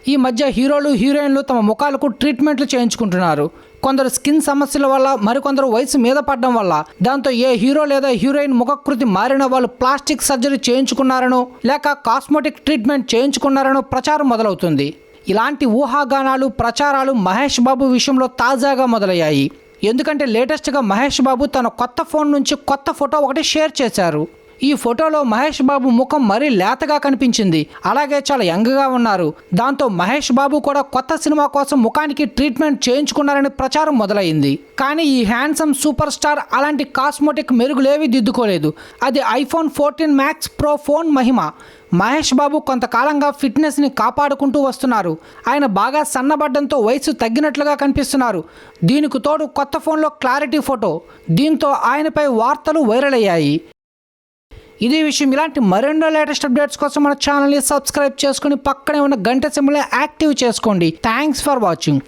ఈ మధ్య హీరోలు హీరోయిన్లు తమ ముఖాలకు ట్రీట్మెంట్లు చేయించుకుంటున్నారు. కొందరు స్కిన్ సమస్యల వల్ల, మరికొందరు వయసు మీద పడడం వల్ల. దాంతో ఏ హీరో లేదా హీరోయిన్ ముఖకృతి మారిన వాళ్ళు ప్లాస్టిక్ సర్జరీ చేయించుకున్నారనో లేక కాస్మెటిక్ ట్రీట్మెంట్ చేయించుకున్నారనో ప్రచారం మొదలవుతుంది. ఇలాంటి ఊహాగానాలు, ప్రచారాలు మహేష్ బాబు విషయంలో తాజాగా మొదలయ్యాయి. ఎందుకంటే లేటెస్ట్గా మహేష్ బాబు తన కొత్త ఫోన్ నుంచి కొత్త ఫోటో ఒకటి షేర్ చేశారు. ఈ ఫోటోలో మహేష్ బాబు ముఖం మరీ లేతగా కనిపించింది. అలాగే చాలా యంగ్గా ఉన్నారు. దాంతో మహేష్ బాబు కూడా కొత్త సినిమా కోసం ముఖానికి ట్రీట్మెంట్ చేయించుకున్నారని ప్రచారం మొదలైంది. కానీ ఈ హ్యాండ్సమ్ సూపర్ స్టార్ అలాంటి కాస్మెటిక్ మెరుగులేవి దిద్దుకోలేదు. అది ఐఫోన్ 14 మ్యాక్స్ ప్రో ఫోన్ మహిమ. మహేష్ బాబు కొంతకాలంగా ఫిట్నెస్ని కాపాడుకుంటూ వస్తున్నారు. ఆయన బాగా సన్నబడ్డంతో వయసు తగ్గినట్లుగా కనిపిస్తున్నారు. దీనికి తోడు కొత్త ఫోన్లో క్లారిటీ ఫోటో. దీంతో ఆయనపై వార్తలు వైరల్ అయ్యాయి. ఇదే విషయం. ఇలాంటి మరెన్నో లేటెస్ట్ అప్డేట్స్ కోసం మన ఛానల్ని సబ్స్క్రైబ్ చేసుకుని పక్కనే ఉన్న గంట సింబల్ని యాక్టివ్ చేసుకోండి. Thanks for watching.